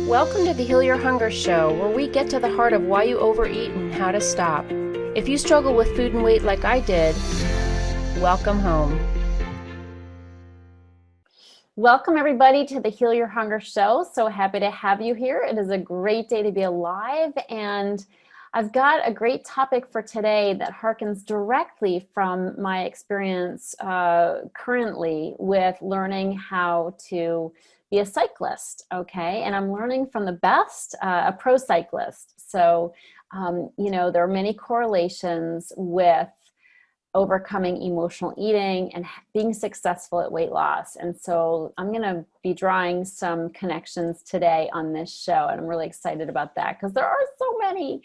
Welcome to the Heal Your Hunger Show, where we get to the heart of why you overeat and how to stop. If you struggle with food and weight like I did, welcome home. Welcome everybody to the Heal Your Hunger Show. So happy to have you here. It is a great day to be alive, and I've got a great topic for today that harkens directly from my experience currently with learning how to be a cyclist, okay? And I'm learning from the best, a pro cyclist. So, there are many correlations with overcoming emotional eating and being successful at weight loss. And so I'm going to be drawing some connections today on this show. And I'm really excited about that because there are so many.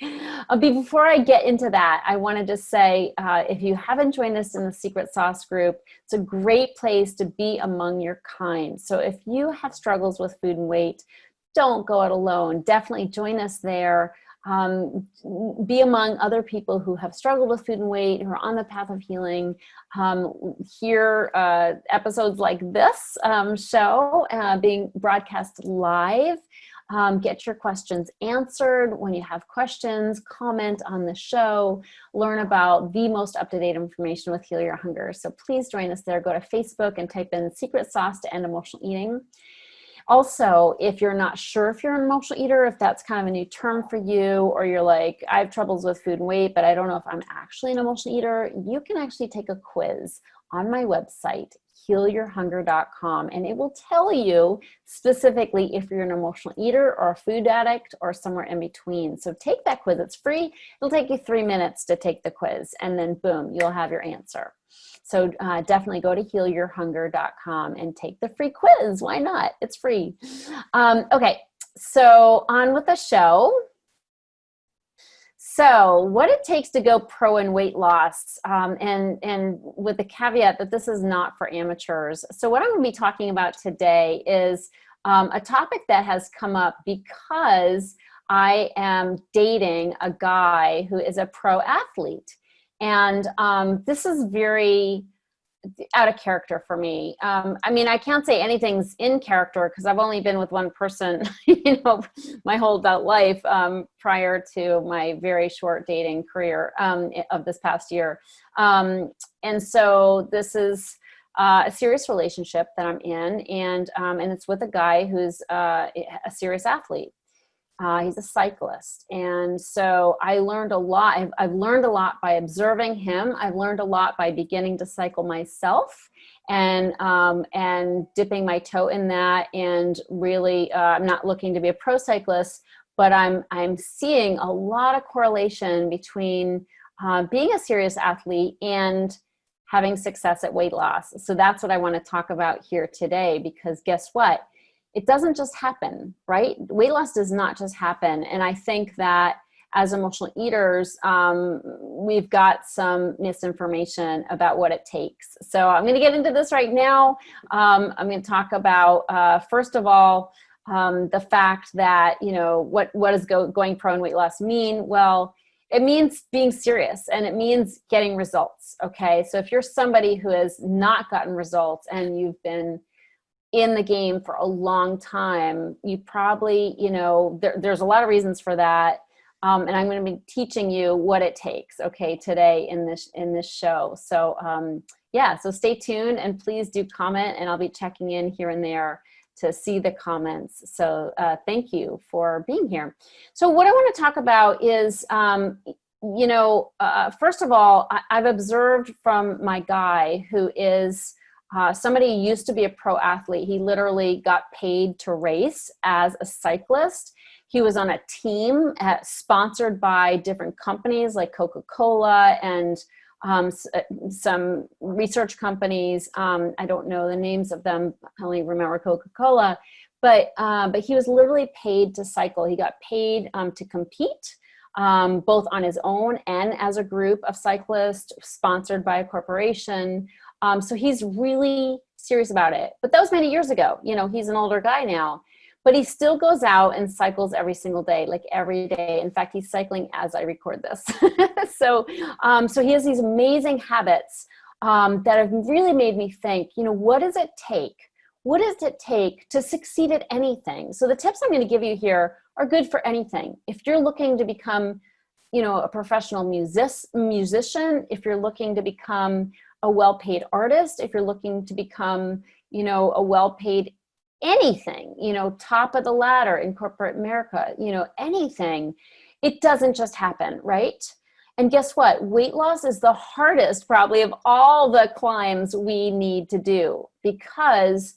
Before I get into that, I wanted to say, if you haven't joined us in the Secret Sauce group, it's a great place to be among your kind. So if you have struggles with food and weight, don't go it alone. Definitely join us there. Be among other people who have struggled with food and weight, who are on the path of healing. Hear episodes like this show being broadcast live. Get your questions answered. When you have questions, comment on the show. Learn about the most up-to-date information with Heal Your Hunger. So please join us there. Go to Facebook and type in Secret Sauce to End Emotional Eating. Also, if you're not sure if you're an emotional eater, if that's kind of a new term for you, or you're like, I have troubles with food and weight, but I don't know if I'm actually an emotional eater, you can actually take a quiz on my website, healyourhunger.com, and it will tell you specifically if you're an emotional eater or a food addict or somewhere in between. So take that quiz. It's free. It'll take you 3 minutes to take the quiz, and then boom, you'll have your answer. So definitely go to healyourhunger.com and take the free quiz. Why not? It's free. Okay, so on with the show. So what it takes to go pro in weight loss, and with the caveat that this is not for amateurs. So what I'm going to be talking about today is a topic that has come up because I am dating a guy who is a pro athlete. And this is very out of character for me. I can't say anything's in character because I've only been with one person, my whole adult life prior to my very short dating career of this past year. And so this is a serious relationship that I'm in, and it's with a guy who's a serious athlete. He's a cyclist. And so I learned a lot. I've learned a lot by observing him. I've learned a lot by beginning to cycle myself and dipping my toe in that. And really, I'm not looking to be a pro cyclist, but I'm seeing a lot of correlation between being a serious athlete and having success at weight loss. So that's what I want to talk about here today, because guess what? It doesn't just happen, right? Weight loss does not just happen. And I think that as emotional eaters, we've got some misinformation about what it takes. So I'm going to get into this right now. I'm going to talk about, first of all, the fact that, what does going pro in weight loss mean? Well, it means being serious, and it means getting results, okay? So if you're somebody who has not gotten results and you've been in the game for a long time, you probably, there's a lot of reasons for that. And I'm going to be teaching you what it takes, okay, today in this show. So, so stay tuned and please do comment, and I'll be checking in here and there to see the comments. So thank you for being here. So what I want to talk about is, first of all, I've observed from my guy who is somebody who used to be a pro athlete. He literally got paid to race as a cyclist. He was on a team sponsored by different companies like Coca-Cola and some research companies. I don't know the names of them. I only remember Coca-Cola. But he was literally paid to cycle. He got paid to compete, both on his own and as a group of cyclists sponsored by a corporation. So he's really serious about it. But that was many years ago. He's an older guy now. But he still goes out and cycles every single day, like every day. In fact, he's cycling as I record this. So he has these amazing habits that have really made me think, what does it take? what does it take to succeed at anything? So the tips I'm going to give you here are good for anything. If you're looking to become, a professional musician, if you're looking to become a well-paid artist, if you're looking to become, a well-paid anything, top of the ladder in corporate America, anything, it doesn't just happen, right? And guess what? Weight loss is the hardest probably of all the climbs we need to do, because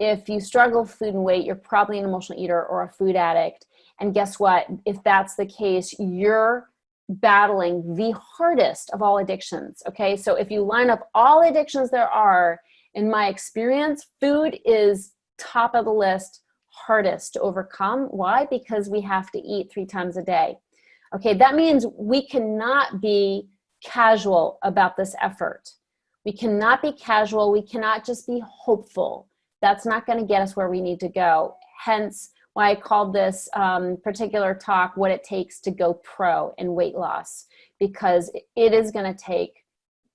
if you struggle with food and weight, you're probably an emotional eater or a food addict. And guess what? If that's the case, you're battling the hardest of all addictions. Okay. So if you line up all addictions there are, in my experience, food is top of the list, hardest to overcome. Why? Because we have to eat 3 times a day. Okay. That means we cannot be casual about this effort. We cannot be casual. We cannot just be hopeful. That's not going to get us where we need to go. Hence why I called this particular talk, What It Takes to Go Pro in Weight Loss, because it is going to take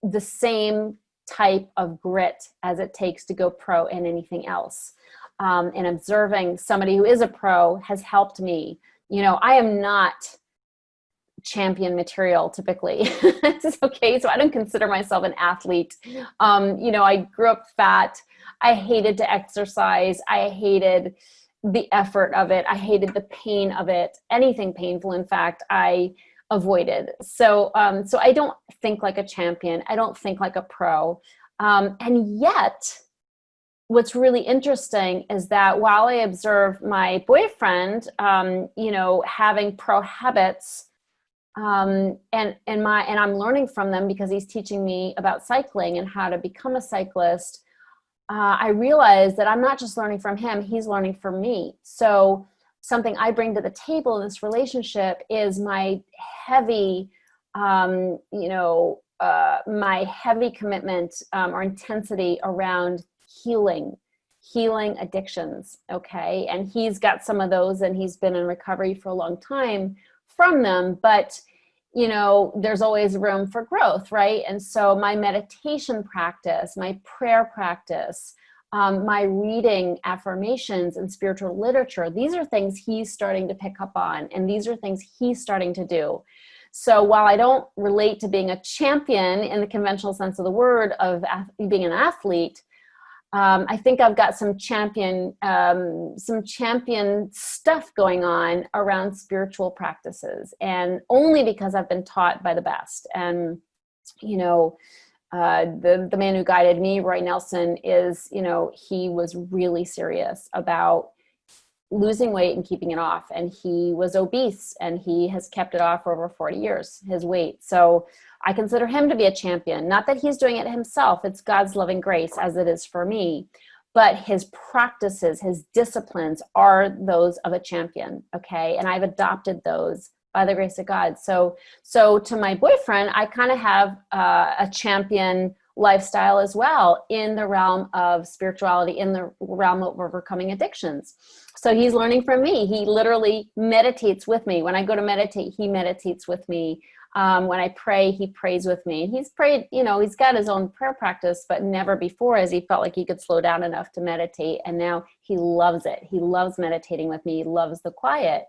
the same type of grit as it takes to go pro in anything else. And observing somebody who is a pro has helped me. I am not champion material typically. It's okay. So I don't consider myself an athlete. I grew up fat. I hated to exercise. I hated the effort of it. I hated the pain of it. Anything painful, in fact, I avoided. So I don't think like a champion. I don't think like a pro. And yet, what's really interesting is that while I observe my boyfriend, having pro habits, and I'm learning from them because he's teaching me about cycling and how to become a cyclist. I realize that I'm not just learning from him, he's learning from me. So something I bring to the table in this relationship is my heavy, my heavy commitment or intensity around healing addictions. Okay. And he's got some of those and he's been in recovery for a long time from them, but there's always room for growth, right? And so my meditation practice, my prayer practice, my reading affirmations and spiritual literature, these are things he's starting to pick up on, and these are things he's starting to do. So while I don't relate to being a champion in the conventional sense of the word of being an athlete, I think I've got some champion stuff going on around spiritual practices, and only because I've been taught by the best. And, the man who guided me, Roy Nelson, is, he was really serious about losing weight and keeping it off. And he was obese and he has kept it off for over 40 years, his weight. So I consider him to be a champion. Not that he's doing it himself. It's God's loving grace, as it is for me. But his practices, his disciplines are those of a champion. Okay. And I've adopted those by the grace of God. So to my boyfriend, I kind of have a champion lifestyle as well in the realm of spirituality, in the realm of overcoming addictions. So he's learning from me. He literally meditates with me. When I go to meditate, he meditates with me. When I pray, he prays with me. He's prayed, he's got his own prayer practice, but never before has he felt like he could slow down enough to meditate. And now he loves it. He loves meditating with me. He loves the quiet.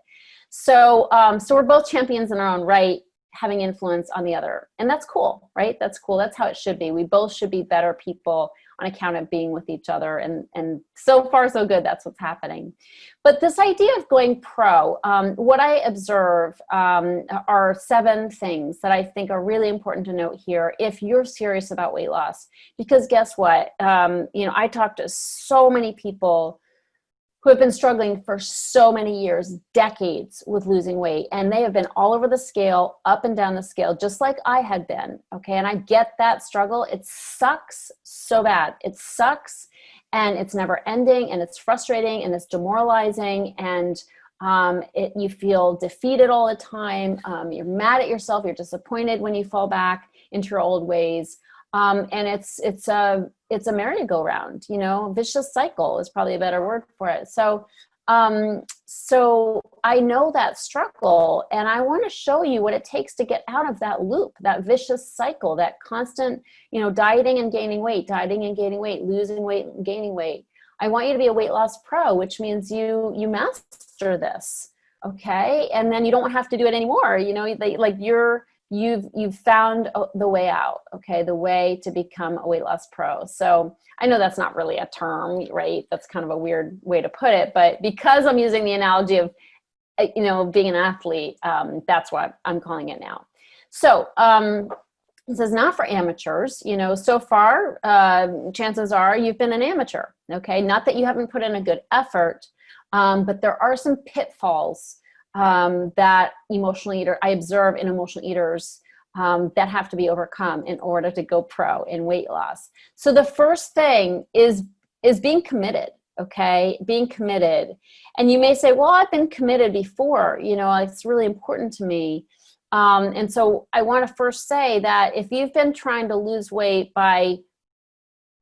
So we're both champions in our own right, having influence on the other. And that's cool, right? That's cool. That's how it should be. We both should be better people on account of being with each other. And so far, so good. That's what's happening. But this idea of going pro, what I observe are 7 things that I think are really important to note here if you're serious about weight loss. Because guess what? I talk to so many people who have been struggling for so many years, decades, with losing weight. And they have been all over the scale, up and down the scale, just like I had been. Okay. And I get that struggle. It sucks so bad. It sucks. And it's never ending. And it's frustrating. And it's demoralizing. And you feel defeated all the time. You're mad at yourself. You're disappointed when you fall back into your old ways. And it's a merry-go-round, vicious cycle is probably a better word for it. So I know that struggle, and I want to show you what it takes to get out of that loop, that vicious cycle, that constant, dieting and gaining weight, losing weight and gaining weight. I want you to be a weight loss pro, which means you master this. Okay. And then you don't have to do it anymore. You know, like you've found the way out. Okay. The way to become a weight loss pro. So I know that's not really a term, right? That's kind of a weird way to put it, but because I'm using the analogy of, you know, being an athlete, that's what I'm calling it now. So, this is not for amateurs. You know, so far, chances are you've been an amateur, okay? Not that you haven't put in a good effort, but there are some pitfalls that I observe in emotional eaters that have to be overcome in order to go pro in weight loss. So the first thing is being committed, okay? Being committed. And you may say, well, I've been committed before, you know, it's really important to me. And so I want to first say that if you've been trying to lose weight by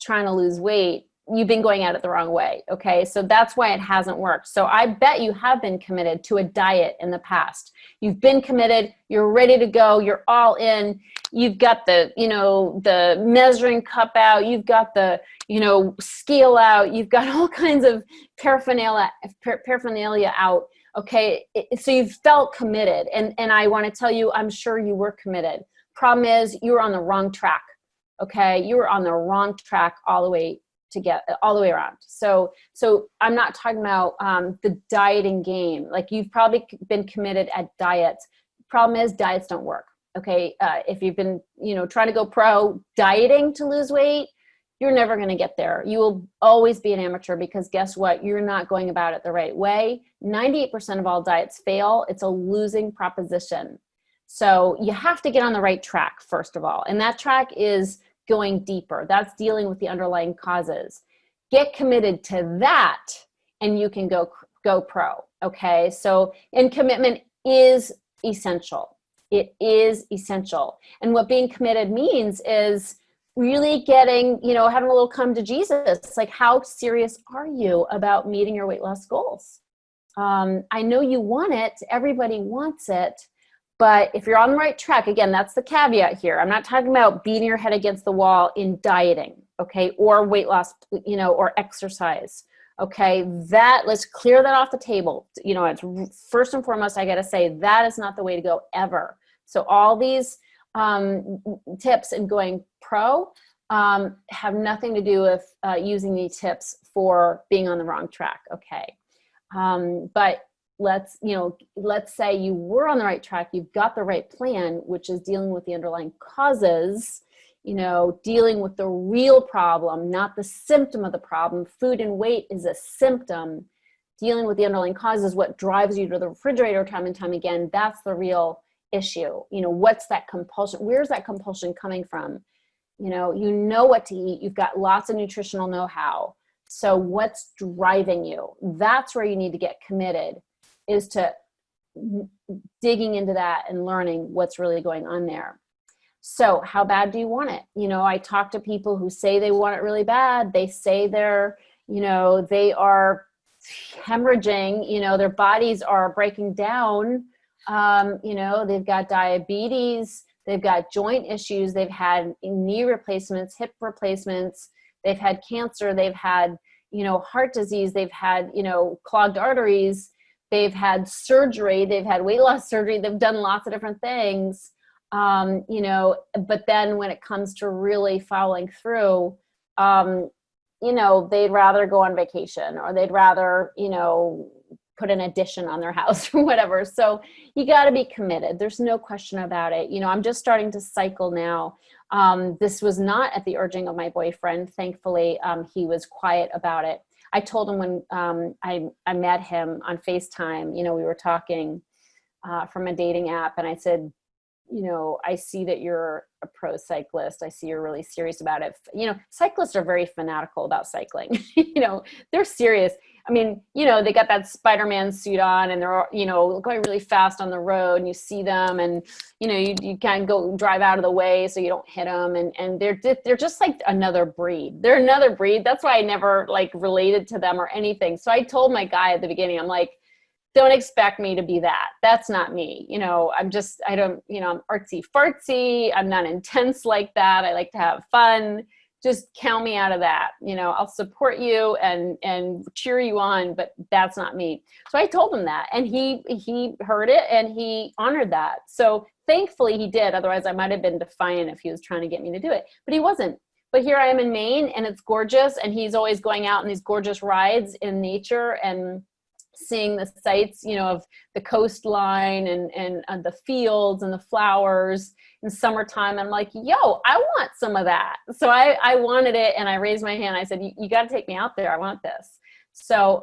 trying to lose weight, you've been going at it the wrong way. Okay. So that's why it hasn't worked. So I bet you have been committed to a diet in the past. You've been committed. You're ready to go. You're all in. You've got the, you know, the measuring cup out. You've got the, you know, scale out. You've got all kinds of paraphernalia out. Okay, so you felt committed, and I want to tell you, I'm sure you were committed. Problem is, you were on the wrong track. Okay, you were on the wrong track all the way around. So I'm not talking about the dieting game. Like you've probably been committed at diets. Problem is, diets don't work. Okay, if you've been, you know, trying to go pro dieting to lose weight, you're never going to get there. You will always be an amateur because guess what? You're not going about it the right way. 98% of all diets fail. It's a losing proposition. So you have to get on the right track, first of all. And that track is going deeper. That's dealing with the underlying causes. Get committed to that and you can go pro. Okay. So, and commitment is essential. It is essential. And what being committed means is really getting, you know, having a little come to Jesus. It's like, how serious are you about meeting your weight loss goals? I know you want it. Everybody wants it. But if you're on the right track, again, that's the caveat here. I'm not talking about beating your head against the wall in dieting, okay, or weight loss, you know, or exercise, okay? Let's clear that off the table. You know, it's first and foremost, I got to say that is not the way to go ever. So all these tips in going pro have nothing to do with using these tips for being on the wrong track. Okay. But let's say you were on the right track. You've got the right plan, which is dealing with the underlying causes, you know, dealing with the real problem, not the symptom of the problem. Food and weight is a symptom. Dealing with the underlying causes, what drives you to the refrigerator time and time again, that's the real issue. You know, what's that compulsion? Where's that compulsion coming from? You know what to eat. You've got lots of nutritional know-how. So what's driving you? That's where you need to get committed, is to digging into that and learning what's really going on there. So how bad do you want it? You know, I talk to people who say they want it really bad. They say they're, you know, they are hemorrhaging, you know, their bodies are breaking down. You know, they've got diabetes, they've got joint issues, they've had knee replacements, hip replacements, they've had cancer, they've had, you know, heart disease, they've had, you know, clogged arteries, they've had surgery, they've had weight loss surgery, they've done lots of different things, you know, but then when it comes to really following through, you know, they'd rather go on vacation, or they'd rather, you know, put an addition on their house or whatever. So you got to be committed. There's no question about it. You know, I'm just starting to cycle now. This was not at the urging of my boyfriend. Thankfully, he was quiet about it. I told him when I met him on FaceTime, you know, we were talking from a dating app, and I said, you know, I see that you're a pro cyclist. I see you're really serious about it. You know, cyclists are very fanatical about cycling. You know, they're serious. I mean, you know, they got that Spider-Man suit on, and they're, you know, going really fast on the road, and you see them, and, you know, you kind of go drive out of the way so you don't hit them. And they're just like another breed. They're another breed. That's why I never like related to them or anything. So I told my guy at the beginning, I'm like, don't expect me to be that. That's not me. You know, I'm artsy fartsy. I'm not intense like that. I like to have fun. just count me out of that. I'll support you and cheer you on, but that's not me. So I told him that, and he heard it and he honored that. So thankfully he did. Otherwise I might've been defiant if he was trying to get me to do it, but he wasn't. But here I am in Maine, and it's gorgeous. And he's always going out on these gorgeous rides in nature and seeing the sights, of the coastline and the fields and the flowers in summertime. I'm like, yo, I want some of that. So I wanted it, and I raised my hand. I said, you got to take me out there. I want this. So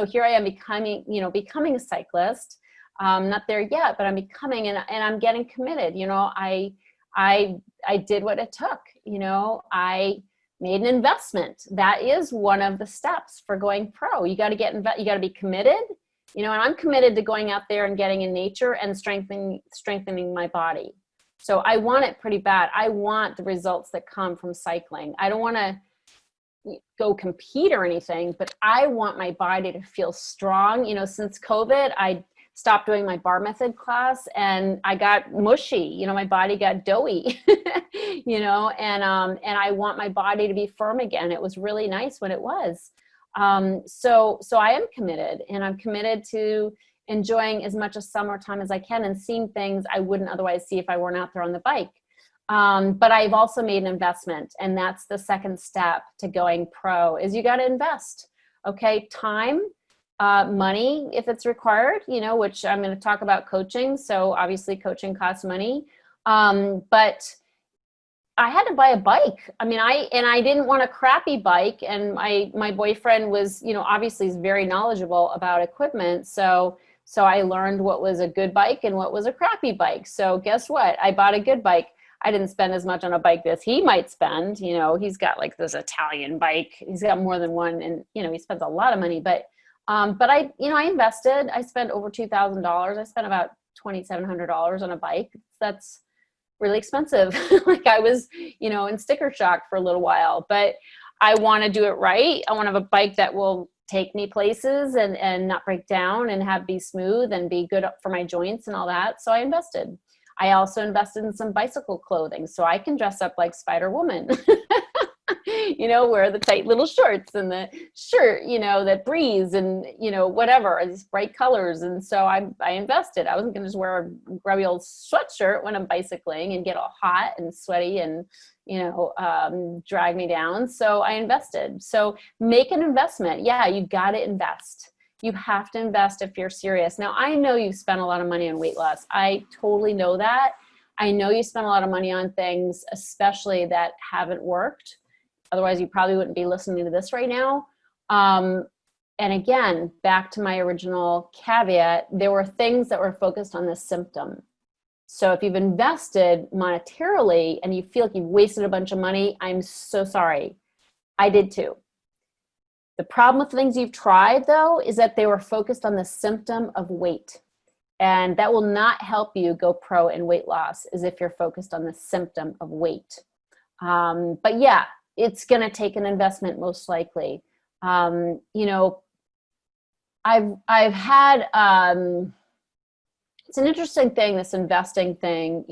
here I am becoming a cyclist. Not there yet, but I'm becoming, and I'm getting committed. I did what it took. I made an investment. That is one of the steps for going pro. You got to you got to be committed, and I'm committed to going out there and getting in nature and strengthening my body. So I want it pretty bad. I want the results that come from cycling. I don't want to go compete or anything, but I want my body to feel strong. Since COVID, I stopped doing my bar method class and I got mushy, my body got doughy, and I want my body to be firm again. It was really nice when it was. So I am committed, and I'm committed to enjoying as much of summertime as I can and seeing things I wouldn't otherwise see if I weren't out there on the bike. But I've also made an investment, and that's the second step to going pro is you got to invest. Okay. Time, money, if it's required, which I'm going to talk about coaching. So obviously coaching costs money. But I had to buy a bike. I didn't want a crappy bike. And my boyfriend was, obviously is very knowledgeable about equipment. So I learned what was a good bike and what was a crappy bike. So guess what? I bought a good bike. I didn't spend as much on a bike as he might spend. He's got like this Italian bike. He's got more than one, and he spends a lot of money. But I invested. I spent over $2,000. I spent about $2,700 on a bike. That's really expensive. Like I was, in sticker shock for a little while. But I want to do it right. I want to have a bike that will take me places and not break down and be smooth and be good for my joints and all that. So I invested. I also invested in some bicycle clothing so I can dress up like Spider-Woman, wear the tight little shorts and the shirt, that breathes and, whatever, these bright colors. And so I invested. I wasn't going to just wear a grubby old sweatshirt when I'm bicycling and get all hot and sweaty and, drag me down. So I invested. So make an investment. Yeah, you got to invest. You have to invest if you're serious. Now, I know you've spent a lot of money on weight loss. I totally know that. I know you spent a lot of money on things, especially that haven't worked. Otherwise, you probably wouldn't be listening to this right now. And again, back to my original caveat, there were things that were focused on the symptom. So if you've invested monetarily and you feel like you've wasted a bunch of money, I'm so sorry. I did too. The problem with the things you've tried, though, is that they were focused on the symptom of weight. And that will not help you go pro in weight loss, is if you're focused on the symptom of weight. But yeah, it's going to take an investment most likely. I've had, it's an interesting thing, this investing thing.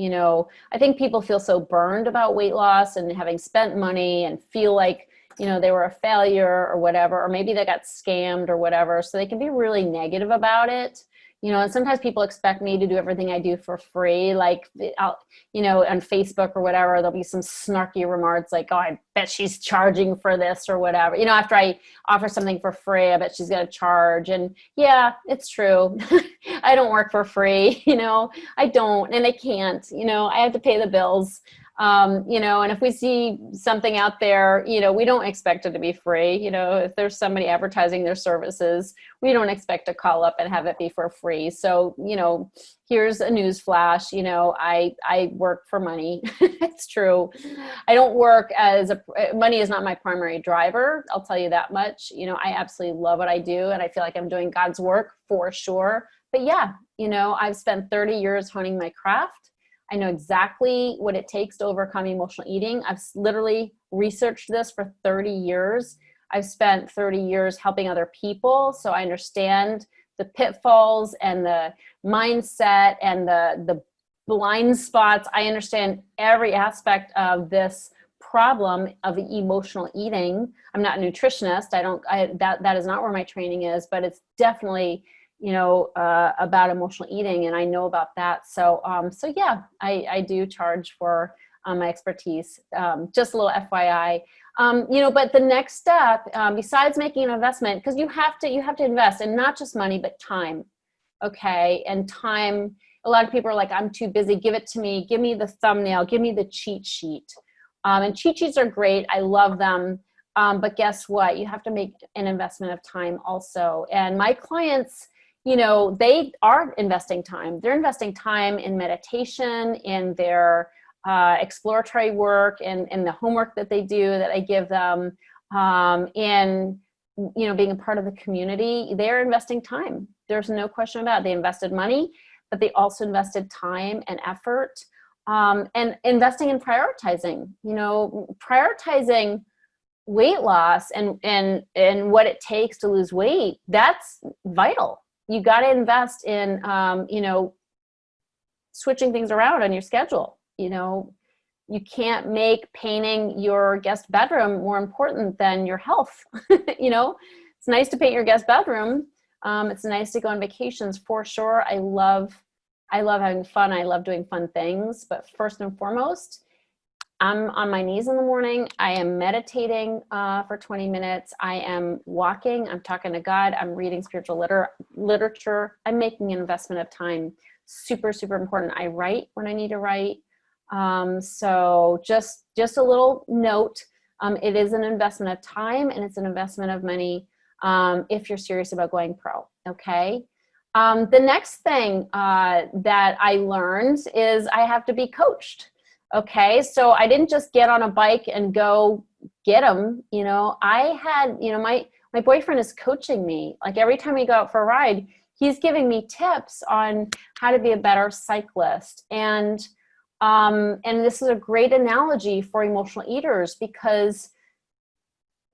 I think people feel so burned about weight loss and having spent money and feel like, they were a failure or whatever, or maybe they got scammed or whatever. So they can be really negative about it. And sometimes people expect me to do everything I do for free. Like, on Facebook or whatever, there'll be some snarky remarks like, oh, I bet she's charging for this or whatever. After I offer something for free, I bet she's going to charge. And yeah, it's true. I don't work for free. I don't, and I can't, I have to pay the bills. And if we see something out there, we don't expect it to be free. If there's somebody advertising their services, we don't expect to call up and have it be for free. So, here's a news flash, I work for money. It's true. I don't work money is not my primary driver. I'll tell you that much. I absolutely love what I do, and I feel like I'm doing God's work for sure. But yeah, I've spent 30 years honing my craft. I know exactly what it takes to overcome emotional eating. I've literally researched this for 30 years. I've spent 30 years helping other people. So I understand the pitfalls and the mindset and the blind spots. I understand every aspect of this problem of emotional eating. I'm not a nutritionist. That is not where my training is, but it's definitely, about emotional eating, and I know about that. So yeah, I do charge for my expertise. Just a little FYI. But the next step, besides making an investment, because you have to invest, and not just money, but time. Okay. And time, a lot of people are like, I'm too busy. Give it to me. Give me the thumbnail. Give me the cheat sheet. And cheat sheets are great. I love them. But guess what? You have to make an investment of time also. And my clients, they are investing time. They're investing time in meditation, in their exploratory work, and the homework that they do that I give them, in being a part of the community. They're investing time. There's no question about it. They invested money, but they also invested time and effort, and investing in prioritizing. Prioritizing weight loss and what it takes to lose weight. That's vital. You got to invest in switching things around on your schedule. You can't make painting your guest bedroom more important than your health. It's nice to paint your guest bedroom. It's nice to go on vacations for sure. I love having fun. I love doing fun things. But first and foremost, I'm on my knees in the morning. I am meditating for 20 minutes. I am walking. I'm talking to God. I'm reading spiritual literature. I'm making an investment of time. Super, super important. I write when I need to write. So just a little note. It is an investment of time, and it's an investment of money if you're serious about going pro. Okay. The next thing that I learned is I have to be coached. Okay. So I didn't just get on a bike and go get them. I had, my boyfriend is coaching me. Like every time we go out for a ride, he's giving me tips on how to be a better cyclist. And this is a great analogy for emotional eaters because,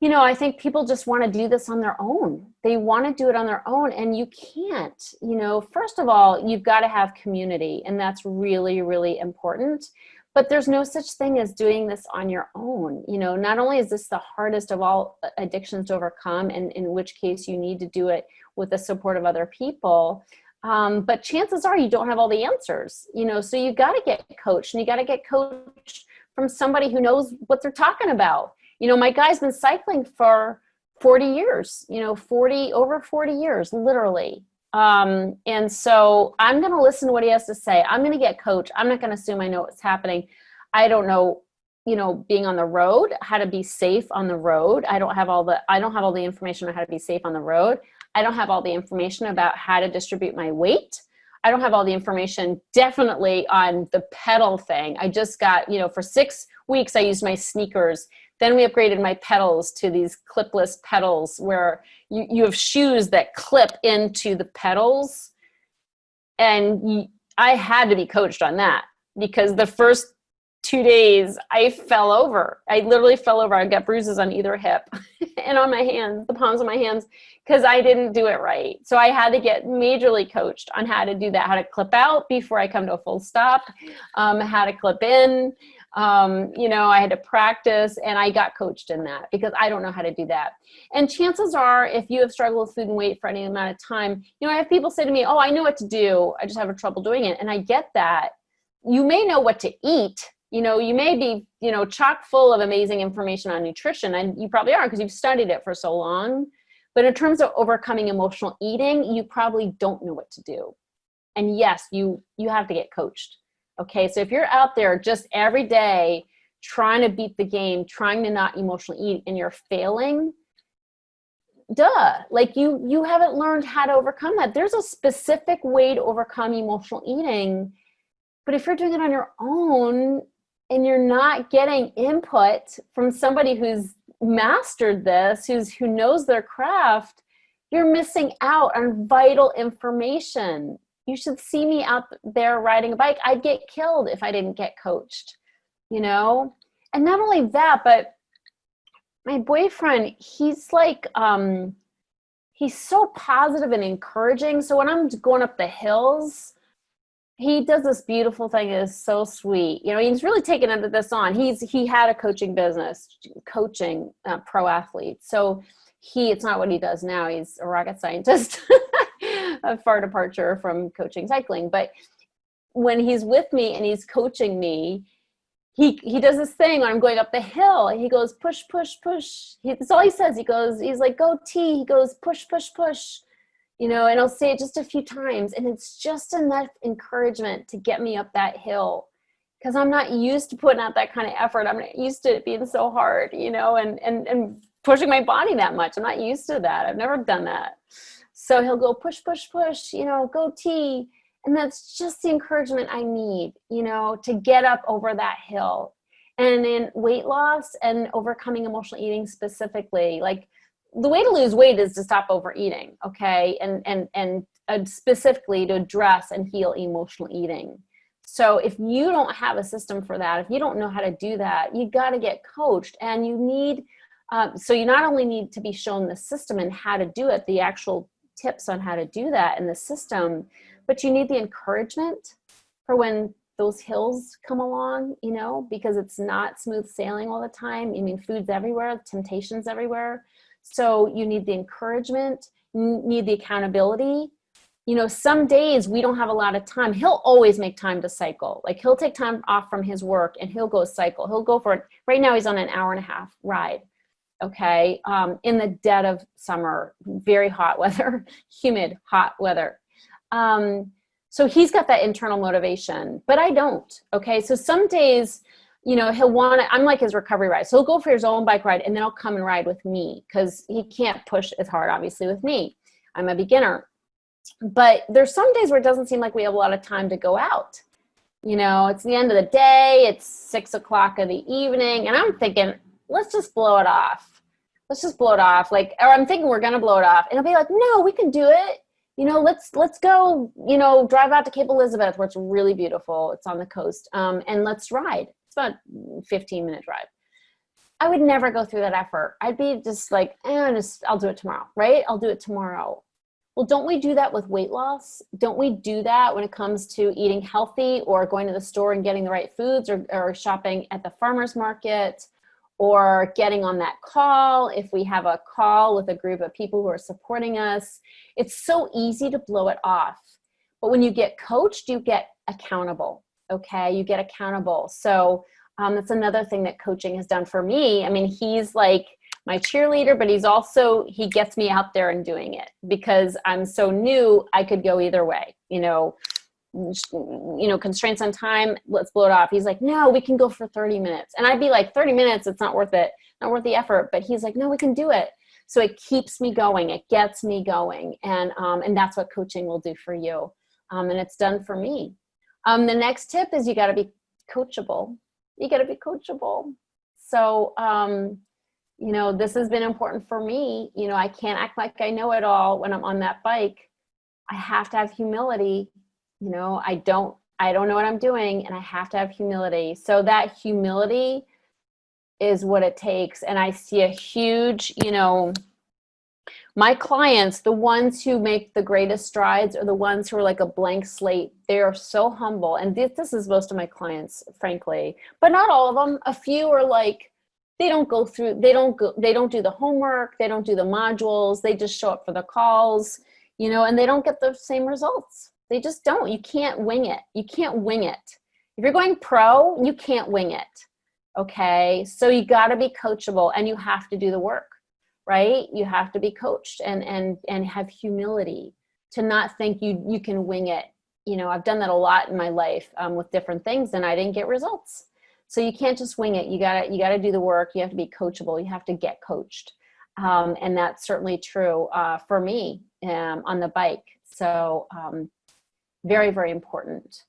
I think people just want to do this on their own. They want to do it on their own, and you can't. First of all, you've got to have community, and that's really, really important. But there's no such thing as doing this on your own. Not only is this the hardest of all addictions to overcome, and in which case you need to do it with the support of other people, but chances are you don't have all the answers, so you got to get coached, and you got to get coached from somebody who knows what they're talking about. My guy's been cycling for 40 years, over 40 years, literally. And so I'm going to listen to what he has to say. I'm going to get coached. I'm not going to assume I know what's happening. I don't know, being on the road, how to be safe on the road. I don't have all the information on how to be safe on the road. I don't have all the information about how to distribute my weight. I don't have all the information definitely on the pedal thing. I just got, for 6 weeks, I used my sneakers. Then we upgraded my pedals to these clipless pedals where you have shoes that clip into the pedals. And I had to be coached on that because the first 2 days I fell over. I literally fell over. I got bruises on either hip and on my hands, the palms of my hands, because I didn't do it right. So I had to get majorly coached on how to do that, how to clip out before I come to a full stop, how to clip in. I had to practice, and I got coached in that because I don't know how to do that. And chances are, if you have struggled with food and weight for any amount of time, I have people say to me, oh, I know what to do. I just have trouble doing it. And I get that. You may know what to eat. You may be, chock full of amazing information on nutrition, and you probably are because you've studied it for so long. But in terms of overcoming emotional eating, you probably don't know what to do. And yes, you have to get coached. Okay, so if you're out there just every day trying to beat the game, trying to not emotionally eat, and you're failing, like you haven't learned how to overcome that. There's a specific way to overcome emotional eating, but if you're doing it on your own and you're not getting input from somebody who's mastered this, who knows their craft, you're missing out on vital information. You should see me out there riding a bike. I'd get killed if I didn't get coached, And not only that, but my boyfriend, he's like, he's so positive and encouraging. So when I'm going up the hills, he does this beautiful thing. It is so sweet. He's really taken this on. He had a coaching business, coaching pro athletes. So it's not what he does now. He's a rocket scientist, a far departure from coaching cycling. But when he's with me and he's coaching me, he does this thing when I'm going up the hill. He goes, push, push, push. That's all he says. He's like, go T. He goes, push, push, push. And I'll say it just a few times. And it's just enough encouragement to get me up that hill, because I'm not used to putting out that kind of effort. I'm not used to it being so hard, and pushing my body that much. I'm not used to that. I've never done that. So he'll go push, push, push, go T. And that's just the encouragement I need, to get up over that hill. And in weight loss and overcoming emotional eating specifically, like, the way to lose weight is to stop overeating, okay? And specifically to address and heal emotional eating. So if you don't have a system for that, if you don't know how to do that, you got to get coached. And you need, so you not only need to be shown the system and how to do it, the actual tips on how to do that in the system, but you need the encouragement for when those hills come along, because it's not smooth sailing all the time. Food's everywhere, temptation's everywhere. So you need the encouragement, you need the accountability. Some days we don't have a lot of time. He'll always make time to cycle. Like, he'll take time off from his work and he'll go cycle. He'll go for it. Right now he's on an 1.5 hour ride. Okay. In the dead of summer, very hot weather, humid, hot weather. So he's got that internal motivation, but I don't. Okay. So some days, he'll want to, I'm like his recovery ride. So he'll go for his own bike ride and then he'll come and ride with me, because he can't push as hard, obviously, with me. I'm a beginner. But there's some days where it doesn't seem like we have a lot of time to go out. It's the end of the day. It's 6 o'clock in the evening. And I'm thinking, let's just blow it off. Let's just blow it off. Or I'm thinking we're going to blow it off. And he'll be like, no, we can do it. Let's go, drive out to Cape Elizabeth, where it's really beautiful. It's on the coast. And let's ride. About 15-minute drive. I would never go through that effort. I'd be just like, I'll do it tomorrow, right? I'll do it tomorrow. Well, don't we do that with weight loss? Don't we do that when it comes to eating healthy, or going to the store and getting the right foods, or shopping at the farmer's market, or getting on that call if we have a call with a group of people who are supporting us? It's so easy to blow it off. But when you get coached, you get accountable. Okay, you get accountable. So that's another thing that coaching has done for me. He's like my cheerleader, but he gets me out there and doing it, because I'm so new. I could go either way. Constraints on time. Let's blow it off. He's like, no, we can go for 30 minutes. And I'd be like, 30 minutes. It's not worth it. Not worth the effort. But he's like, no, we can do it. So it keeps me going. It gets me going. And that's what coaching will do for you. And it's done for me. The next tip is you got to be coachable. You got to be coachable. So, this has been important for me. I can't act like I know it all when I'm on that bike. I have to have humility. I don't know what I'm doing, and I have to have humility. So that humility is what it takes. And I see a huge, my clients, the ones who make the greatest strides, are the ones who are like a blank slate. They are so humble. And this is most of my clients, frankly, but not all of them. A few are like, they don't do the homework. They don't do the modules. They just show up for the calls, and they don't get the same results. They just don't. You can't wing it. You can't wing it. If you're going pro, you can't wing it. Okay. So you got to be coachable, and you have to do the work. Right? You have to be coached and have humility to not think you can wing it. I've done that a lot in my life with different things, and I didn't get results. So you can't just wing it. You gotta do the work. You have to be coachable. You have to get coached. And that's certainly true for me on the bike. So very, very important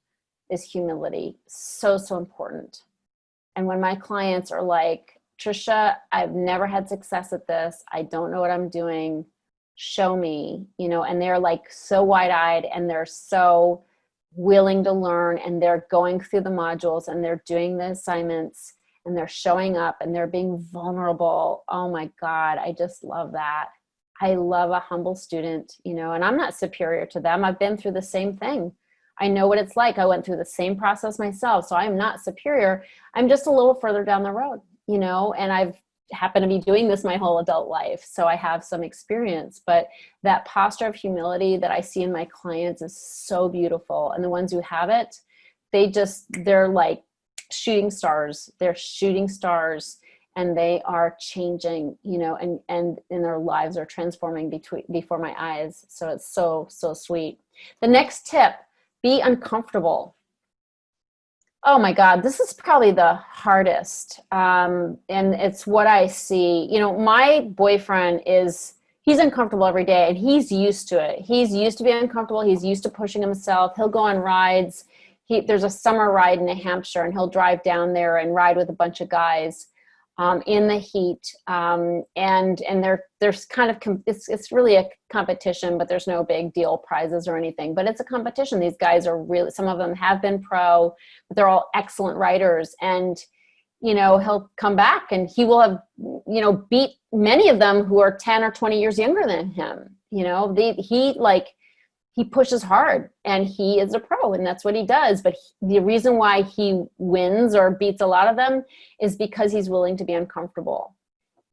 is humility. So, so important. And when my clients are like, Tricia, I've never had success at this. I don't know what I'm doing. Show me, and they're like so wide-eyed, and they're so willing to learn, and they're going through the modules, and they're doing the assignments, and they're showing up, and they're being vulnerable. Oh my God, I just love that. I love a humble student, and I'm not superior to them. I've been through the same thing. I know what it's like. I went through the same process myself. So I'm not superior. I'm just a little further down the road, and I've happened to be doing this my whole adult life. So I have some experience, but that posture of humility that I see in my clients is so beautiful. And the ones who have it, they're like shooting stars. They're shooting stars, and they are changing, and their lives are transforming before my eyes. So it's so, so sweet. The next tip, be uncomfortable. Oh my God, this is probably the hardest. And it's what I see. My boyfriend he's uncomfortable every day, and he's used to it. He's used to being uncomfortable. He's used to pushing himself. He'll go on rides. There's a summer ride in New Hampshire, and he'll drive down there and ride with a bunch of guys in the heat. And there's kind of, it's really a competition, but there's no big deal prizes or anything, but it's a competition. These guys are really, some of them have been pro, but they're all excellent riders. And, he'll come back and he will have, beat many of them who are 10 or 20 years younger than him. He pushes hard, and he is a pro, and that's what he does. But the reason why he wins or beats a lot of them is because he's willing to be uncomfortable,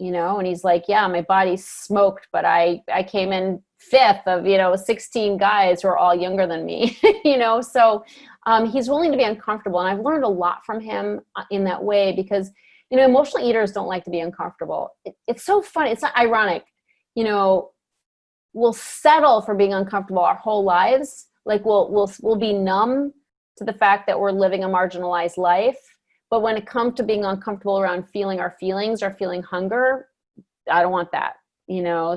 and he's like, yeah, my body's smoked, but I came in fifth of, 16 guys who are all younger than me, so he's willing to be uncomfortable. And I've learned a lot from him in that way, because, emotional eaters don't like to be uncomfortable. It's so funny. It's not ironic, we'll settle for being uncomfortable our whole lives. Like we'll be numb to the fact that we're living a marginalized life. But when it comes to being uncomfortable around feeling our feelings or feeling hunger, I don't want that,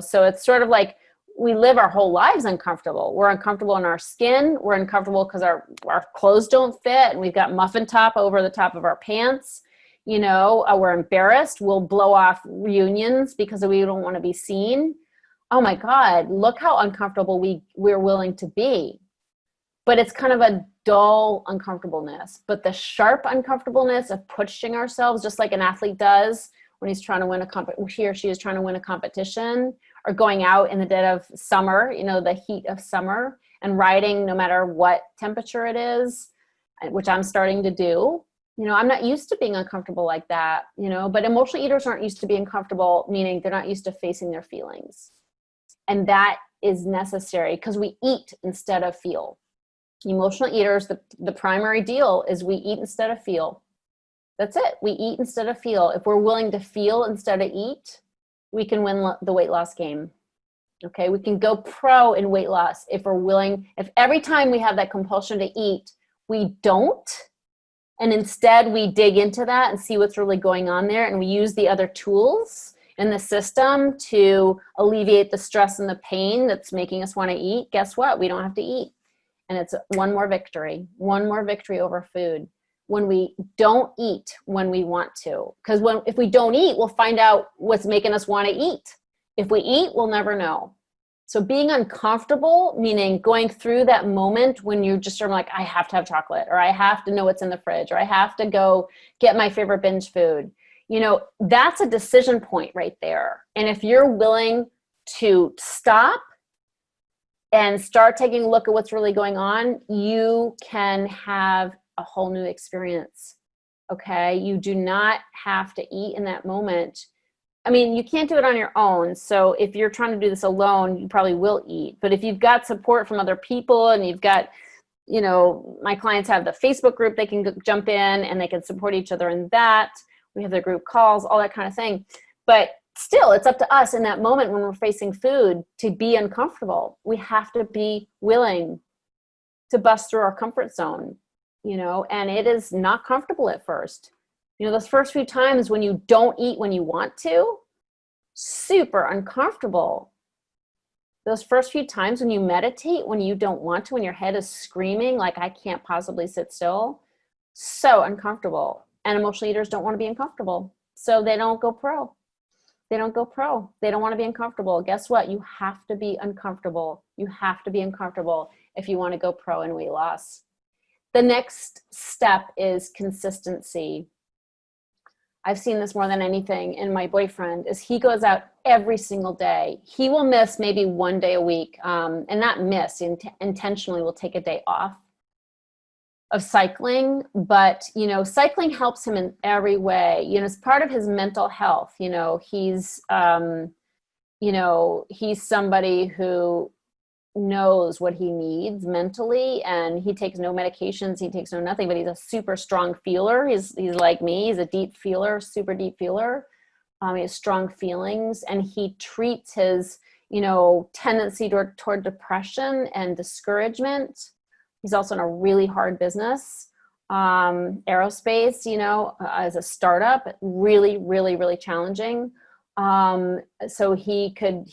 So it's sort of like we live our whole lives uncomfortable. We're uncomfortable in our skin. We're uncomfortable because our clothes don't fit, and we've got muffin top over the top of our pants. We're embarrassed. We'll blow off reunions because we don't want to be seen. Oh my God, look how uncomfortable we're willing to be. But it's kind of a dull uncomfortableness. But the sharp uncomfortableness of pushing ourselves, just like an athlete does when he's trying to win he or she is trying to win a competition, or going out in the dead of summer, the heat of summer, and riding no matter what temperature it is, which I'm starting to do. I'm not used to being uncomfortable like that, but emotional eaters aren't used to being comfortable, meaning they're not used to facing their feelings. And that is necessary because we eat instead of feel. Emotional eaters, the primary deal is we eat instead of feel. That's it. We eat instead of feel. If we're willing to feel instead of eat, we can win the weight loss game. Okay, we can go pro in weight loss if we're willing. If every time we have that compulsion to eat, we don't, and instead we dig into that and see what's really going on there, and we use the other tools in the system to alleviate the stress and the pain that's making us want to eat, guess what? We don't have to eat. And it's one more victory over food. When we don't eat when we want to. Because if we don't eat, we'll find out what's making us want to eat. If we eat, we'll never know. So being uncomfortable, meaning going through that moment when you're just sort of like, I have to have chocolate, or I have to know what's in the fridge, or I have to go get my favorite binge food. That's a decision point right there. And if you're willing to stop and start taking a look at what's really going on, you can have a whole new experience. Okay. You do not have to eat in that moment. I mean, you can't do it on your own. So if you're trying to do this alone, you probably will eat. But if you've got support from other people, and you've got, my clients have the Facebook group, they can jump in and they can support each other in that. We have the group calls, all that kind of thing. But still, it's up to us in that moment when we're facing food to be uncomfortable. We have to be willing to bust through our comfort zone, and it is not comfortable at first. Those first few times when you don't eat when you want to, super uncomfortable. Those first few times when you meditate, when you don't want to, when your head is screaming, like I can't possibly sit still, so uncomfortable. And emotional eaters don't want to be uncomfortable. So they don't go pro. They don't want to be uncomfortable. Guess what? You have to be uncomfortable. You have to be uncomfortable if you want to go pro in weight loss. The next step is consistency. I've seen this more than anything in my boyfriend, is he goes out every single day. He will miss maybe one day a week, and not miss, intentionally will take a day off of cycling, but, you know, cycling helps him in every way. You know, it's part of his mental health. You know, he's somebody who knows what he needs mentally, and he takes no medications, he takes no nothing, but he's a super strong feeler. He's like me, he's a deep feeler, super deep feeler. He has strong feelings, and he treats his, you know, tendency toward depression and discouragement. He's also in a really hard business, aerospace, you know, as a startup, really, really, really challenging. So he can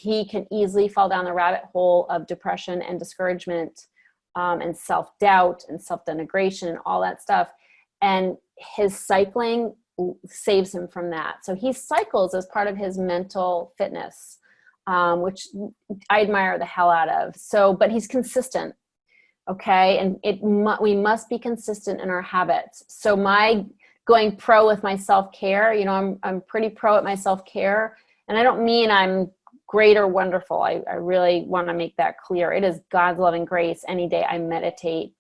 easily fall down the rabbit hole of depression and discouragement, and self-doubt and self-denigration and all that stuff. And his cycling saves him from that. So he cycles as part of his mental fitness, which I admire the hell out of. So, but he's consistent. Okay. And we must be consistent in our habits. So my going pro with my self-care, you know, I'm pretty pro at my self-care, and I don't mean I'm great or wonderful. I really want to make that clear. It is God's loving grace. Any day I meditate,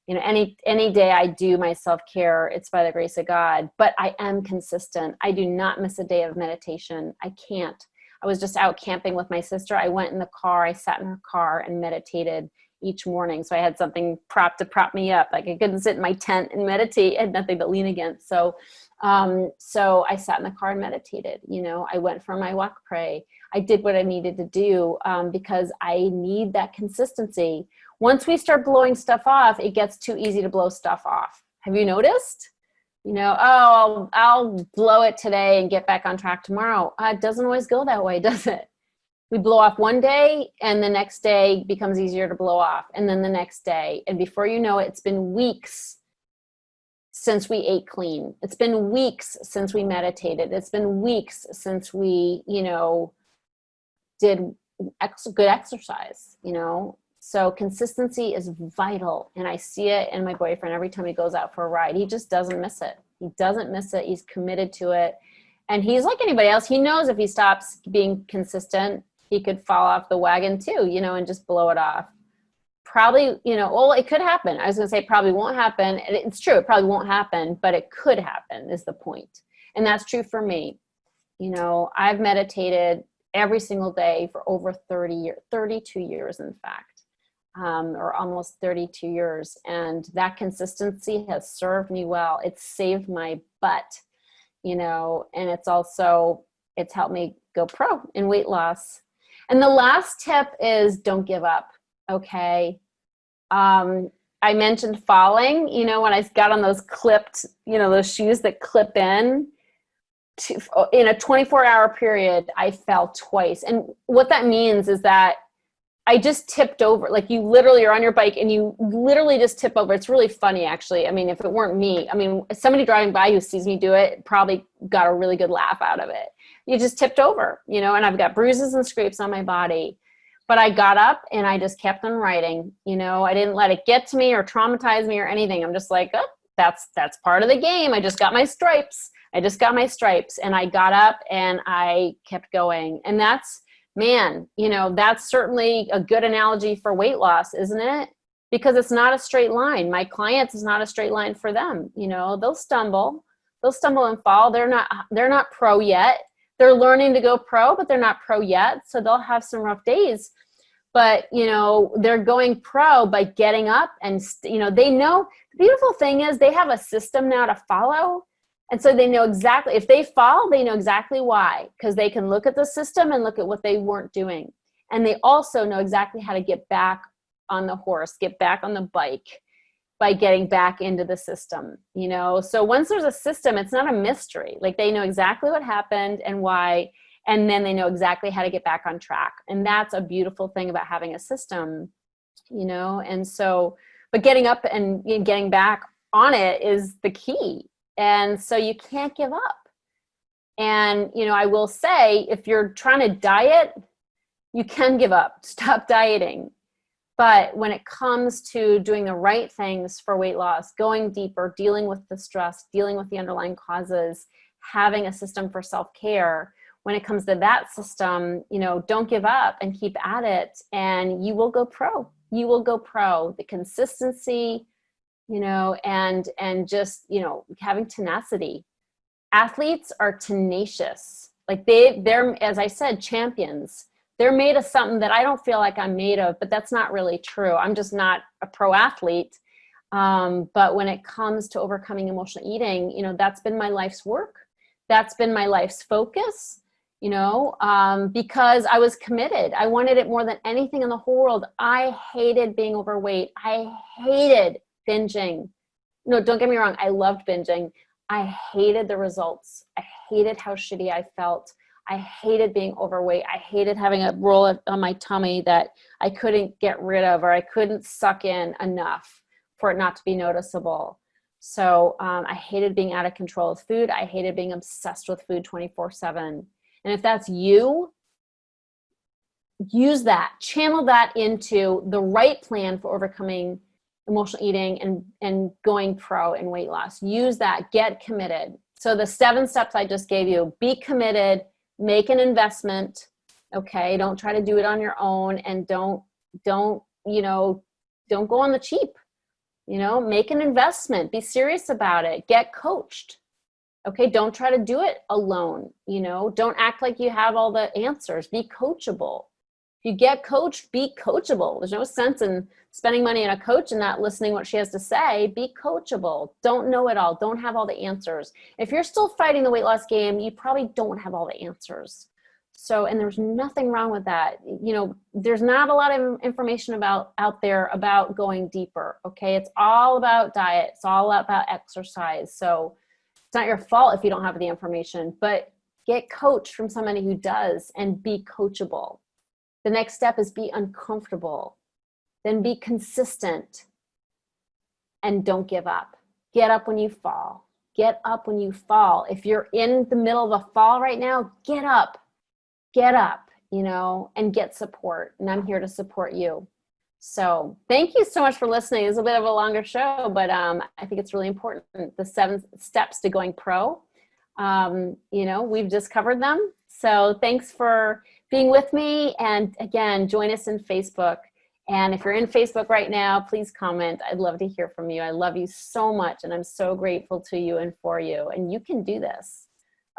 you know, any day I do my self-care, it's by the grace of God, but I am consistent. I do not miss a day of meditation. I can't. I was just out camping with my sister. I went in the car, I sat in her car and meditated each morning. So I had something to prop me up. Like I couldn't sit in my tent and meditate. I had nothing to lean against. So I sat in the car and meditated. You know, I went for my walk, pray. I did what I needed to do, because I need that consistency. Once we start blowing stuff off, it gets too easy to blow stuff off. Have you noticed? You know, oh, I'll blow it today and get back on track tomorrow. It doesn't always go that way, does it? We blow off one day, and the next day becomes easier to blow off, and then the next day. And before you know it, it's been weeks since we ate clean. It's been weeks since we meditated. It's been weeks since we, you know, did good exercise, you know. So consistency is vital. And I see it in my boyfriend every time he goes out for a ride. He just doesn't miss it. He doesn't miss it. He's committed to it. And he's like anybody else. He knows if he stops being consistent, he could fall off the wagon too, you know, and just blow it off. Probably, you know, well, it could happen. I was going to say probably won't happen. It's true. It probably won't happen, but it could happen is the point. And that's true for me. You know, I've meditated every single day for over 30 years, 32 years, in fact, or almost 32 years. And that consistency has served me well. It's saved my butt, you know, and it's helped me go pro in weight loss. And the last tip is don't give up. Okay. I mentioned falling, you know, when I got on those clipped, you know, those shoes that clip in a 24-hour period, I fell twice. And what that means is that I just tipped over. Like you literally are on your bike and you literally just tip over. It's really funny, actually. I mean, if it weren't me, I mean, somebody driving by who sees me do it probably got a really good laugh out of it. You just tipped over, you know, and I've got bruises and scrapes on my body. But I got up and I just kept on riding. You know, I didn't let it get to me or traumatize me or anything. I'm just like, oh, that's part of the game. I just got my stripes. And I got up and I kept going. And that's, man, you know, that's certainly a good analogy for weight loss, isn't it? Because it's not a straight line. My clients, is not a straight line for them. You know, they'll stumble and fall. They're not pro yet. They're learning to go pro, but they're not pro yet. So they'll have some rough days, but you know, they're going pro by getting up and, you know, they know. The beautiful thing is they have a system now to follow. And so they know exactly, if they fall, they know exactly why, because they can look at the system and look at what they weren't doing. And they also know exactly how to get back on the horse, get back on the bike by getting back into the system, you know? So once there's a system, it's not a mystery. Like they know exactly what happened and why, and then they know exactly how to get back on track. And that's a beautiful thing about having a system, you know? And so, but getting up and getting back on it is the key. And so you can't give up. And, you know, I will say, if you're trying to diet, you can give up, stop dieting. But when it comes to doing the right things for weight loss, going deeper, dealing with the stress, dealing with the underlying causes, having a system for self-care, when it comes to that system, you know, don't give up and keep at it, and you will go pro. You will go pro. The consistency and just, having tenacity. Athletes are tenacious. Like they're, as I said, champions. They're made of something that I don't feel like I'm made of, but that's not really true. I'm just not a pro athlete. But when it comes to overcoming emotional eating, that's been my life's work. That's been my life's focus, because I was committed. I wanted it more than anything in the whole world. I hated being overweight. I hated binging. No, don't get me wrong. I loved binging. I hated the results. I hated how shitty I felt. I hated being overweight. I hated having a roll on my tummy that I couldn't get rid of, or I couldn't suck in enough for it not to be noticeable. So I hated being out of control of food. I hated being obsessed with food 24/7. And if that's you, use that, channel that into the right plan for overcoming emotional eating and going pro in weight loss. Use that, get committed. So the 7 steps I just gave you: be committed, make an investment. Okay. Don't try to do it on your own, and don't go on the cheap. Make an investment, be serious about it, get coached. Okay. Don't try to do it alone. Don't act like you have all the answers. Be coachable. If you get coached, be coachable. There's no sense in spending money on a coach and not listening what she has to say. Be coachable. Don't know it all. Don't have all the answers. If you're still fighting the weight loss game, you probably don't have all the answers. So, and there's nothing wrong with that. There's not a lot of information out there about going deeper. Okay. It's all about diet. It's all about exercise. So it's not your fault if you don't have the information, but get coached from somebody who does, and be coachable. The next step is be uncomfortable, then be consistent, and don't give up. Get up when you fall. Get up when you fall. If you're in the middle of a fall right now, get up, and get support. And I'm here to support you. So thank you so much for listening. It's a bit of a longer show, but I think it's really important. The 7 steps to going pro. We've just covered them. So thanks for being with me. And again, join us in Facebook. And if you're in Facebook right now, please comment. I'd love to hear from you. I love you so much. And I'm so grateful to you and for you. And you can do this.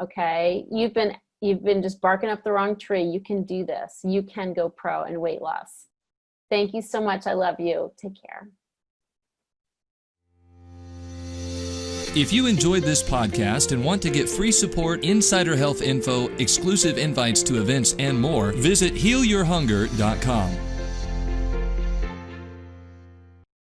Okay. You've been just barking up the wrong tree. You can do this. You can go pro in weight loss. Thank you so much. I love you. Take care. If you enjoyed this podcast and want to get free support, insider health info, exclusive invites to events, and more, visit healyourhunger.com.